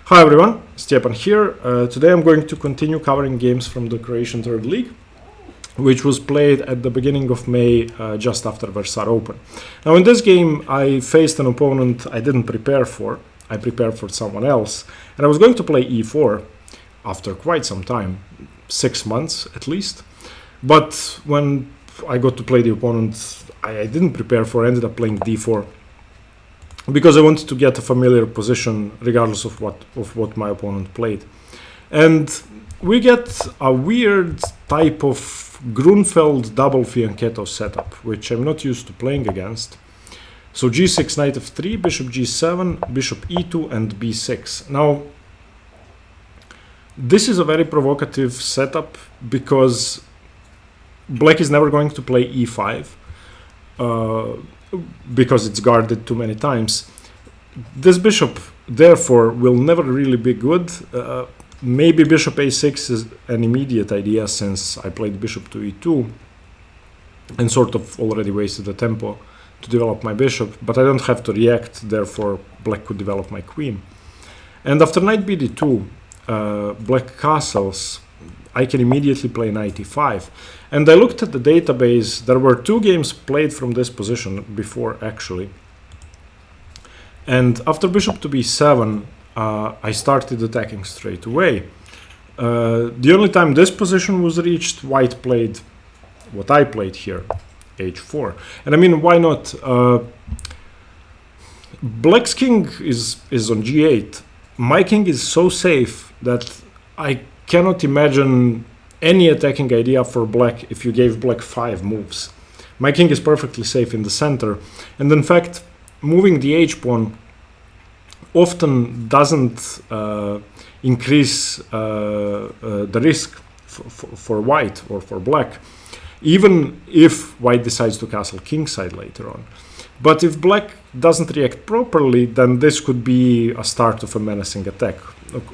Hi everyone, Stepan here. Today I'm going to continue covering games from the Croatian Third League, which was played at the beginning of May, just after Varsar Open. Now in this game I faced an opponent I didn't prepare for. I prepared for someone else, and I was going to play e4 after quite some time, 6 months at least. But when I got to play the opponent I didn't prepare for, ended up playing d4 because I wanted to get a familiar position regardless of what my opponent played. And we get a weird type of Grunfeld double fianchetto setup, which I'm not used to playing against. So g6, knight f3, bishop g7, bishop e2, and b6. Now, this is a very provocative setup because black is never going to play e5 because it's guarded too many times. This bishop, therefore, will never really be good. Maybe bishop a6 is an immediate idea since I played bishop to e2 and sort of already wasted the tempo to develop my bishop, but I don't have to react, therefore black could develop my queen. And after knight bd2, black castles, I can immediately play knight e5. And I looked at the database. There were 2 games played from this position before, actually. And after bishop to b7, I started attacking straight away. The only time this position was reached, white played what I played here, h4. And I mean, why not? Black's king is on g8. My king is so safe that I cannot imagine any attacking idea for black if you gave black 5 moves. My king is perfectly safe in the center, and in fact moving the h-pawn often doesn't increase the risk for white or for black, even if white decides to castle kingside later on. But if black doesn't react properly, then this could be a start of a menacing attack.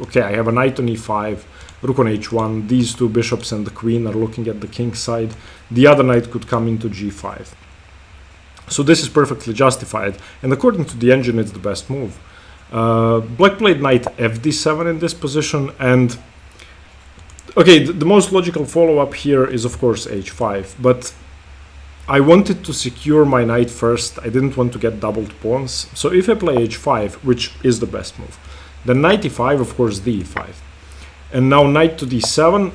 Okay, I have a knight on e5, rook on h1, these 2 bishops and the queen are looking at the king side. The other knight could come into g5. So this is perfectly justified, and according to the engine it's the best move. Black played knight fd7 in this position, and okay, the most logical follow-up here is of course h5, but I wanted to secure my knight first. I didn't want to get doubled pawns, so if I play h5, which is the best move, then knight e5, of course d5. And now knight to d7,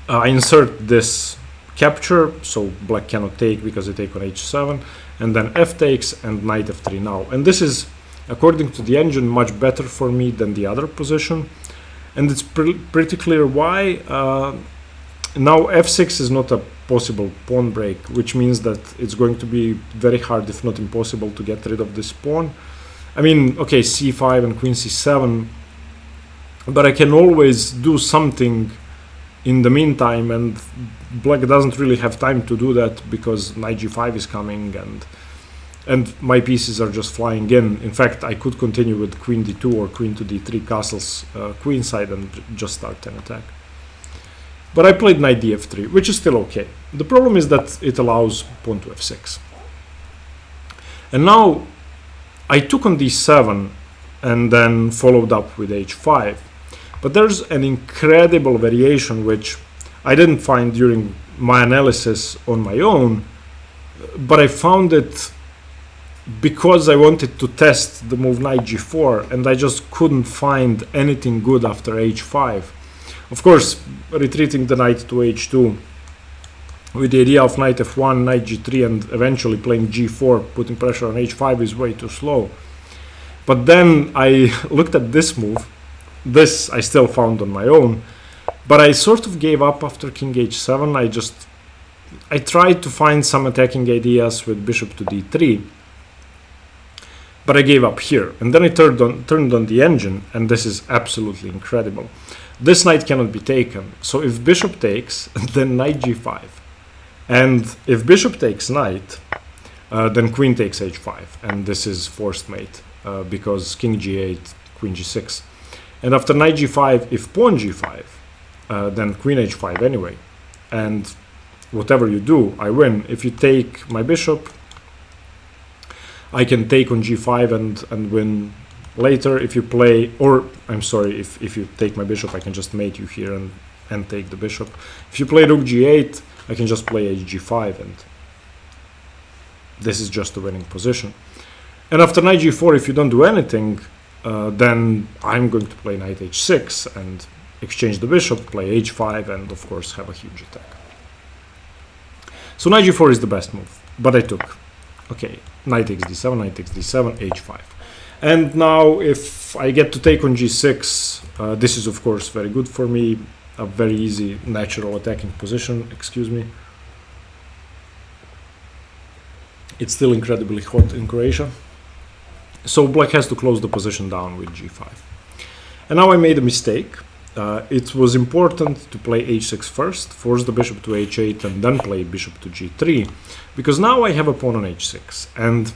I insert this capture, so black cannot take because I take on h7, and then f takes and knight f3 now. And this is, according to the engine, much better for me than the other position. And it's pretty clear why. Now f6 is not a possible pawn break, which means that it's going to be very hard, if not impossible, to get rid of this pawn. I mean, okay, c5 and queen c7, but I can always do something in the meantime, and black doesn't really have time to do that because knight g5 is coming and my pieces are just flying in. In fact, I could continue with queen d2 or queen to d3 castles queenside and just start an attack. But I played knight df3, which is still okay. The problem is that it allows pawn to f6. And now I took on d7 and then followed up with h5. But there's an incredible variation which I didn't find during my analysis on my own, but I found it because I wanted to test the move knight g4, and I just couldn't find anything good after h5. Of course, retreating the knight to h2 with the idea of knight f1, knight g3, and eventually playing g4, putting pressure on h5 is way too slow. But then I looked at this move. This I still found on my own, but I sort of gave up after king h7. I tried to find some attacking ideas with bishop to d3, but I gave up here. And then I turned on the engine, and this is absolutely incredible. This knight cannot be taken, so if bishop takes, then knight g5. And if bishop takes knight, then queen takes h5, and this is forced mate, because king g8, queen g6. And after knight g5, if pawn g5, then queen h5 anyway. And whatever you do, I win. If you take my bishop, I can take on g5 and win Later, if you play, or I'm sorry, if you take my bishop, I can just mate you here and take the bishop. If you play rook g8, I can just play hg5, and this is just a winning position. And after knight g4, if you don't do anything, then I'm going to play knight h6 and exchange the bishop, play h5, and of course have a huge attack. So knight g4 is the best move, but I took. Okay, knight takes d7, knight takes d7, h5. And now if I get to take on g6, this is of course very good for me, a very easy natural attacking position, excuse me. It's still incredibly hot in Croatia. So black has to close the position down with g5. And now I made a mistake. It was important to play h6 first, force the bishop to h8, and then play bishop to g3, because now I have a pawn on h6. And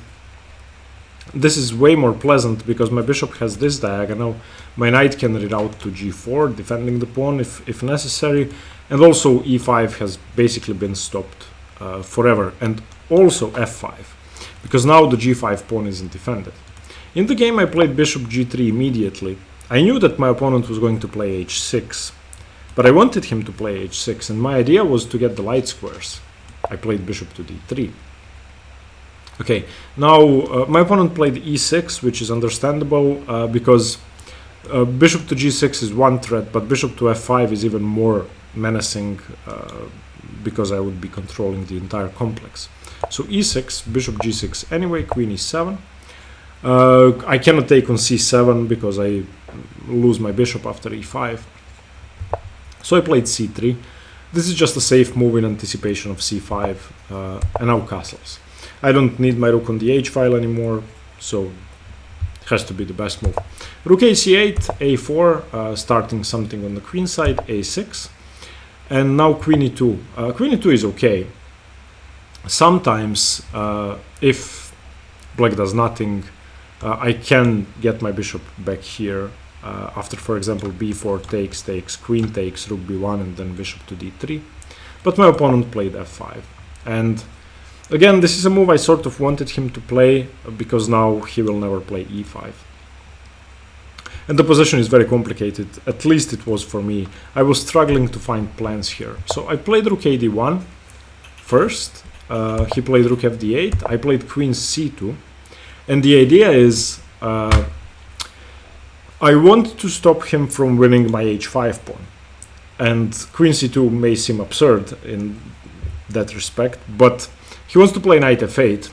this is way more pleasant because my bishop has this diagonal. My knight can reroute to g4, defending the pawn if necessary. And also e5 has basically been stopped forever. And also f5, because now the g5 pawn isn't defended. In the game I played bishop g3 immediately. I knew that my opponent was going to play h6, but I wanted him to play h6, and my idea was to get the light squares. I played bishop to d3. Okay, now my opponent played e6, which is understandable because bishop to g6 is one threat, but bishop to f5 is even more menacing because I would be controlling the entire complex. So e6, bishop g6 anyway, queen e7. I cannot take on c7 because I lose my bishop after e5. So I played c3. This is just a safe move in anticipation of c5 and now castles. I don't need my rook on the h file anymore, so it has to be the best move. Rook ac8, a4, starting something on the queen side, a6. And now queen e2. Queen e2 is okay. Sometimes, if black does nothing, I can get my bishop back here after, for example, b4 takes, queen takes, rook b1, and then bishop to d3. But my opponent played f5. And again, this is a move I sort of wanted him to play because now he will never play e5. And the position is very complicated, at least it was for me. I was struggling to find plans here. So I played rook ad1 first. He played rook fd8. I played queen c2. And the idea is I want to stop him from winning my h5 pawn. And queen c2 may seem absurd in that respect, but he wants to play knight f8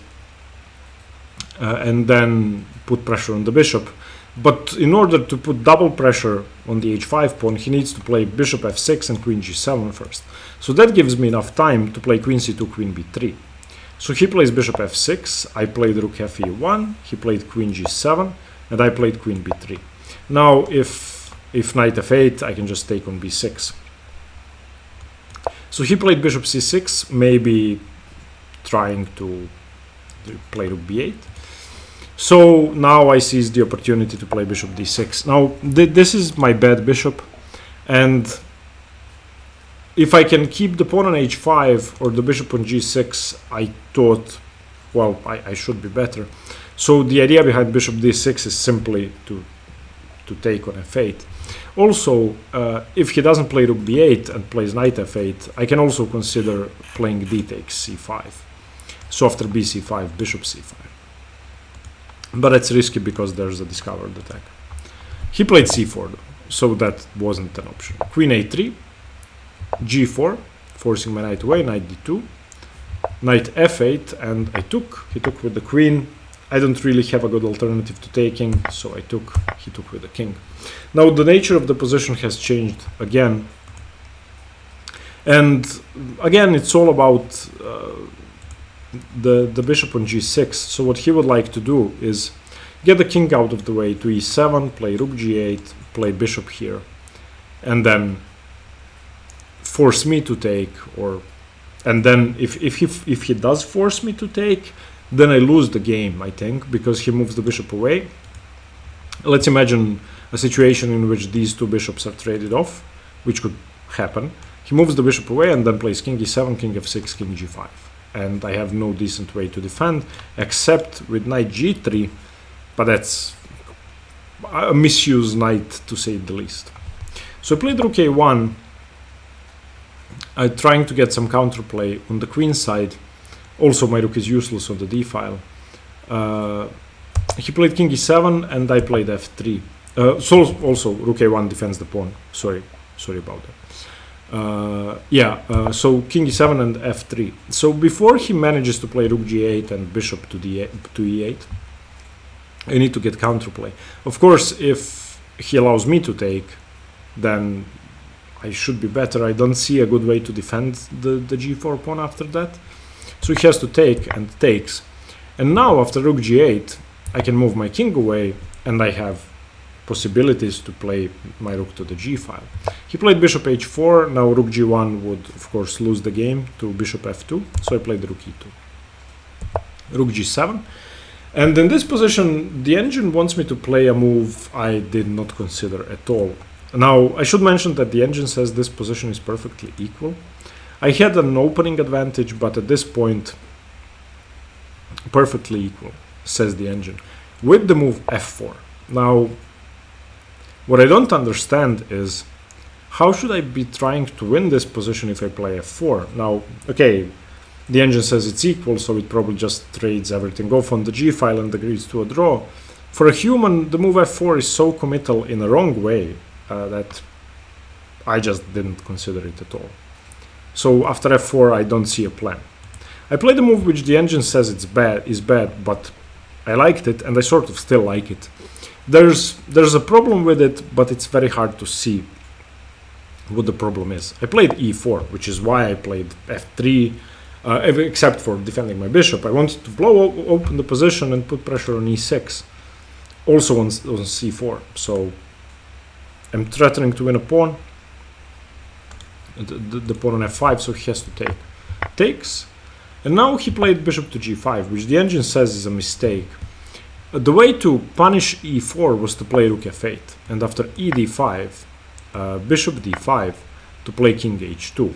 and then put pressure on the bishop. But in order to put double pressure on the h5 pawn, he needs to play bishop f6 and queen g7 first. So that gives me enough time to play queen c2, queen b3. So he plays bishop f6, I played rook fe1, he played queen g7, and I played queen b3. Now if knight f8, I can just take on b6. So he played bishop c6, maybe trying to play rook b8. So now I seize the opportunity to play bishop d6. Now this is my bad bishop, and if I can keep the pawn on h5 or the bishop on g6, I thought, well, I should be better. So the idea behind bishop d6 is simply to take on f8. Also, if he doesn't play rook b8 and plays knight f8, I can also consider playing d takes c5. So after bc5, bishop c5. But it's risky because there's a discovered attack. He played c4 though, so that wasn't an option. Queen a3, g4, forcing my knight away, knight d2, knight f8, and I took. He took with the queen. I don't really have a good alternative to taking, so I took. He took with the king. Now the nature of the position has changed again. And again, it's all about the bishop on g6. So what he would like to do is get the king out of the way to e7, play rook g8, play bishop here, and then force me to take, and then if he does force me to take, then I lose the game, I think, because he moves the bishop away. Let's imagine a situation in which these two bishops are traded off, which could happen. He moves the bishop away and then plays king e7, king f6, king g5. And I have no decent way to defend, except with knight g3, but that's a misused knight, to say the least. So I played rook a1, trying to get some counterplay on the queen side. Also, my rook is useless on the d file. He played king e7, and I played f3. So also rook a1 defends the pawn. Sorry about that. So king e7 and f3. So before he manages to play rook g8 and bishop to e8, I need to get counterplay. Of course, if he allows me to take, then I should be better. I don't see a good way to defend the g4 pawn after that. So he has to take, and takes. And now after rook g8, I can move my king away, and I have possibilities to play my rook to the g file. He played bishop h4. Now rook g1 would, of course, lose the game to bishop f2. So I played rook e2. Rook g7. And in this position, the engine wants me to play a move I did not consider at all. Now, I should mention that the engine says this position is perfectly equal. I had an opening advantage, but at this point, perfectly equal, says the engine, with the move f4. Now, what I don't understand is, how should I be trying to win this position if I play f4? Now, okay, the engine says it's equal, so it probably just trades everything off on the g file and agrees to a draw. For a human, the move f4 is so committal in a wrong way that I just didn't consider it at all. So after f4, I don't see a plan. I played a move which the engine says is bad, but I liked it, and I sort of still like it. There's a problem with it, but it's very hard to see what the problem is. I played e4, which is why I played f3. Except for defending my bishop. I wanted to blow open the position and put pressure on e6. Also on c4. So I'm threatening to win a pawn. The pawn on f5, so he has to take. Takes. And now he played bishop to g5, which the engine says is a mistake. The way to punish e4 was to play rook f8. And after e d5, bishop d5 to play king h2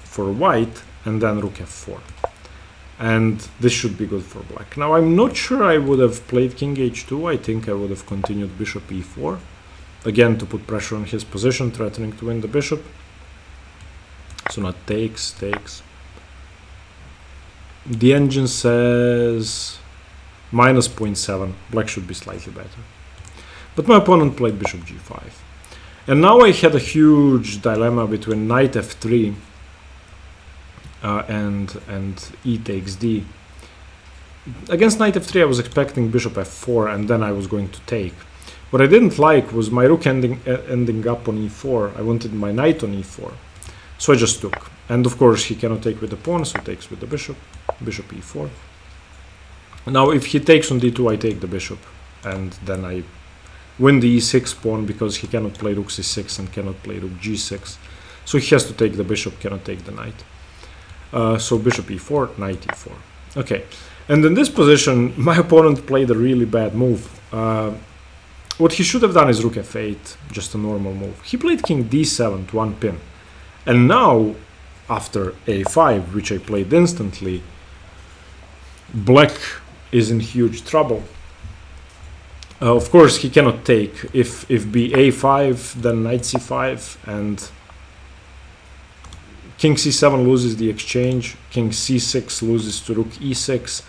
for white, and then rook f4. And this should be good for black. Now, I'm not sure I would have played king h2. I think I would have continued bishop e4. Again, to put pressure on his position, threatening to win the bishop. So now takes. The engine says minus 0.7. Black should be slightly better. But my opponent played bishop g5. And now I had a huge dilemma between knight f3 and e takes d. Against knight f3 I was expecting bishop f4, and then I was going to take. What I didn't like was my rook ending up on e4. I wanted my knight on e4, so I just took. And of course he cannot take with the pawn, so takes with the bishop e4. Now if he takes on d2, I take the bishop, and then I win the e6 pawn, because he cannot play rook c6 and cannot play rook g6. So he has to take the bishop, cannot take the knight. So bishop e4, knight e4. Okay, and in this position, my opponent played a really bad move. What he should have done is rook f8, just a normal move. He played king d7 to one pin. And now, after a5, which I played instantly, black is in huge trouble. Of course, he cannot take. If b a5, then knight c5, and king c7 loses the exchange, king c6 loses to rook e6,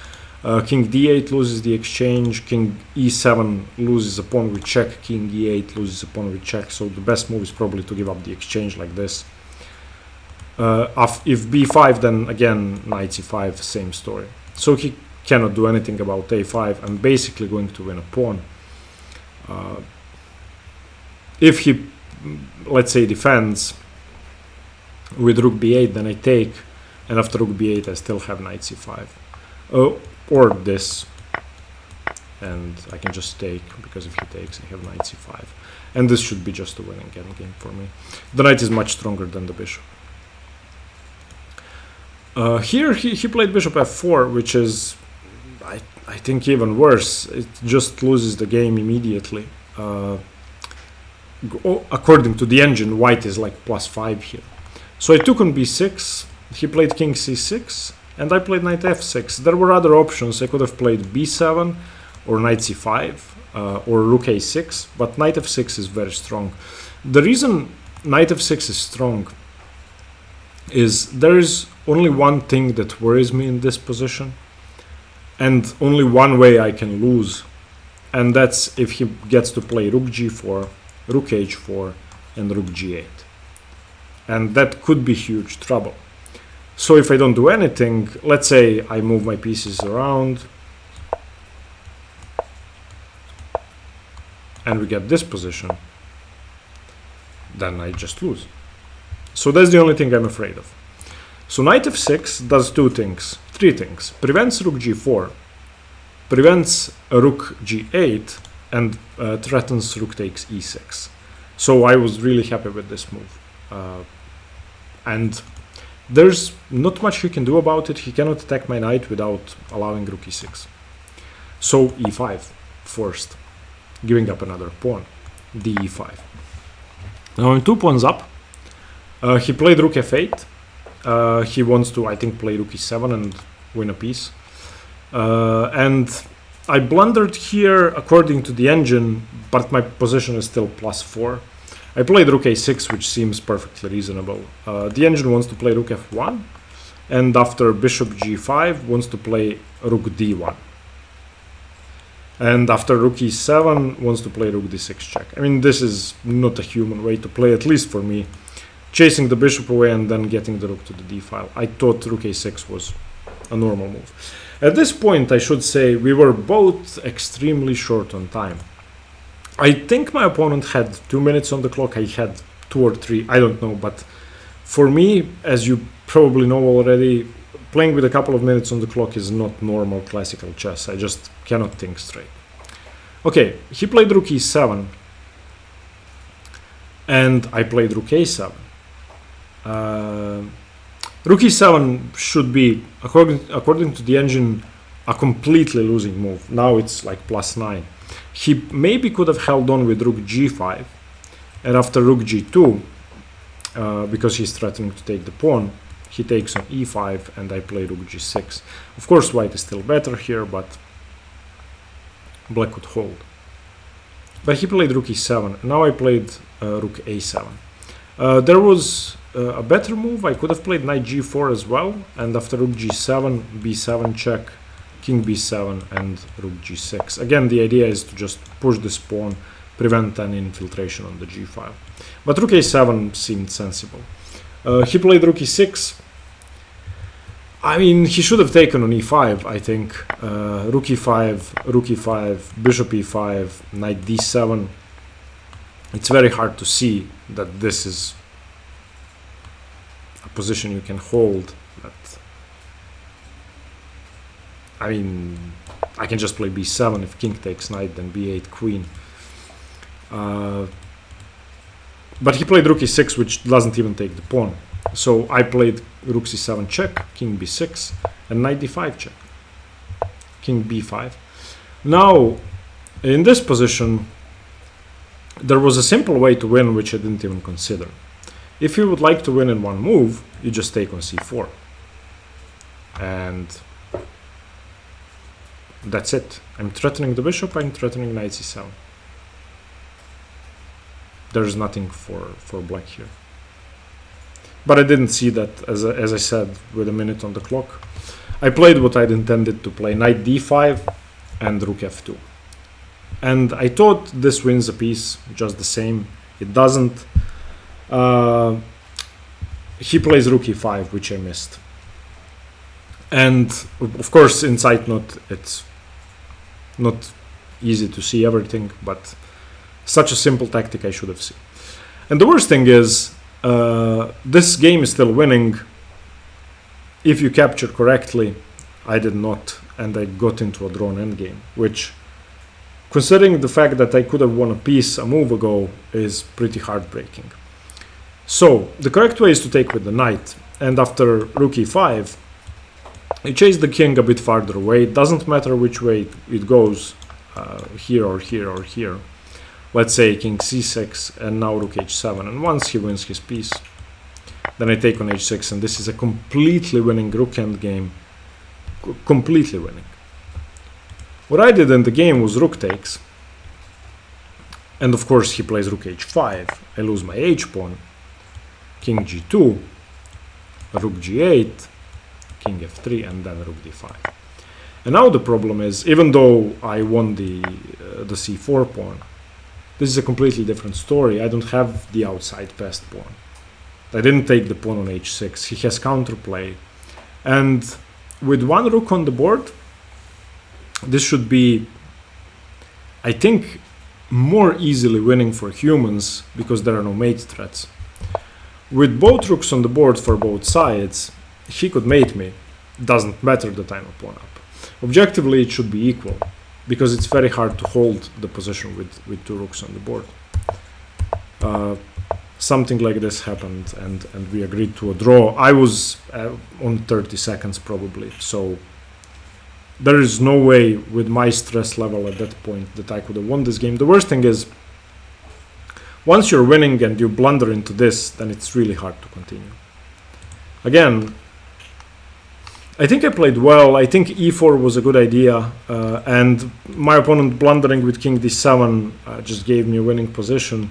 king d8 loses the exchange, king e7 loses a pawn with check, king e8 loses a pawn with check, so the best move is probably to give up the exchange like this. If b5, then again knight c5, same story. So he cannot do anything about a5. I'm basically going to win a pawn. If he, let's say, defends with rook b8, then I take, and after rook b8 I still have knight c5. Or this, and I can just take, because if he takes I have knight c5. And this should be just a winning endgame for me. The knight is much stronger than the bishop. Here he played bishop f4, which is, I think, even worse. It just loses the game immediately. According to the engine, white is like +5 here. So I took on b6, he played king c6, and I played knight f6. There were other options. I could have played b7, or knight c5 or rook a6, but knight f6 is very strong. The reason knight f6 is strong is there is only one thing that worries me in this position, and only one way I can lose, and that's if he gets to play rook g4, rook h4, and rook g8. And that could be huge trouble. So if I don't do anything, let's say I move my pieces around, and we get this position, then I just lose. So that's the only thing I'm afraid of. So knight f6 does three things. Prevents rook g4, prevents a rook g8, and threatens rook takes e6. So I was really happy with this move. And there's not much he can do about it. He cannot attack my knight without allowing rook e6. So e5 first, giving up another pawn, d5. Now I'm 2 pawns up. He played rook f8. He wants to, I think, play rook e7 and win a piece. And I blundered here according to the engine, but my position is still +4. I played rook a6, which seems perfectly reasonable. The engine wants to play rook f1, and after bishop g5 wants to play rook d1. And after rook e7 wants to play rook d6 check. I mean, this is not a human way to play, at least for me. Chasing the bishop away and then getting the rook to the d file. I thought rook a6 was a normal move. At this point, I should say we were both extremely short on time. I think my opponent had 2 minutes on the clock. I had 2 or 3, I don't know. But for me, as you probably know already, playing with a couple of minutes on the clock is not normal classical chess. I just cannot think straight. Okay, he played rook e7, and I played rook a7. Rook e7 should be, according to the engine, a completely losing move. Now it's like +9. He maybe could have held on with rook g5, and after rook g2, because he's threatening to take the pawn, he takes on e5, and I play rook g6. Of course, white is still better here, but black could hold. But he played rook e7, and now I played rook a7. There was a better move. I could have played knight g4 as well, and after rook g7, b7 check, king b7, and rook g6. Again, the idea is to just push this pawn, prevent any infiltration on the g file. But rook a7 seemed sensible. He played rook e6. I mean, he should have taken on e5, I think. Rook e5, bishop e5, knight d7. It's very hard to see that this is a position you can hold. But I mean, I can just play b7. If king takes knight, then b8 queen. But he played rook e6, which doesn't even take the pawn. So I played rook c7 check, king b6, and knight d5 check, king b5. Now, in this position, there was a simple way to win, which I didn't even consider. If you would like to win in one move, you just take on c4. And that's it. I'm threatening the bishop, I'm threatening knight c7. There's nothing for black here. But I didn't see that, as I said, with a minute on the clock. I played what I'd intended to play, knight d5 and rook f2. And I thought this wins a piece just the same. It doesn't. He plays rook e5, which I missed. And of course, in side note, it's not easy to see everything, but such a simple tactic I should have seen. And the worst thing is, this game is still winning if you capture correctly. I did not, and I got into a drawn endgame, which, considering the fact that I could have won a piece a move ago, is pretty heartbreaking. So the correct way is to take with the knight, and after rook e5, I chase the king a bit farther away. It doesn't matter which way it goes, here or here or here. Let's say king c6 and now rook h7, and once he wins his piece, then I take on h6, and this is a completely winning rook endgame, completely winning. What I did in the game was rook takes. And of course he plays rook h5. I lose my h-pawn. King g2. Rook g8. King f3 and then rook d5. And now the problem is, even though I won the c4 pawn, this is a completely different story. I don't have the outside passed pawn. I didn't take the pawn on h6. He has counterplay. And with one rook on the board, this should be, I think, more easily winning for humans because there are no mate threats. With both rooks on the board for both sides, he could mate me. Doesn't matter that I'm a pawn up. Objectively, it should be equal because it's very hard to hold the position with two rooks on the board. Something like this happened and we agreed to a draw. I was on 30 seconds probably, so there is no way with my stress level at that point that I could have won this game. The worst thing is, once you're winning and you blunder into this, then it's really hard to continue. Again, I think I played well. I think e4 was a good idea, and my opponent blundering with king d7 just gave me a winning position.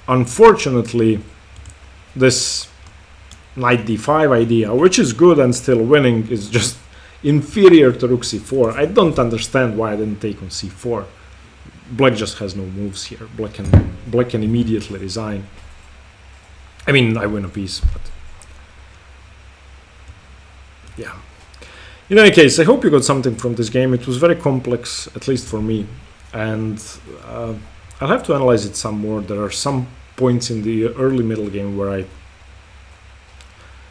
Unfortunately, this knight d5 idea, which is good and still winning, is just inferior to rook c4. I don't understand why I didn't take on c4. Black just has no moves here. Black can immediately resign. I mean, I win a piece, but yeah. In any case, I hope you got something from this game. It was very complex, at least for me, and I'll have to analyze it some more. There are some points in the early middle game where I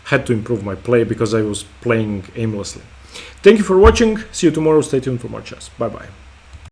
had to improve my play because I was playing aimlessly. Thank you for watching. See you tomorrow. Stay tuned for more chess. Bye bye.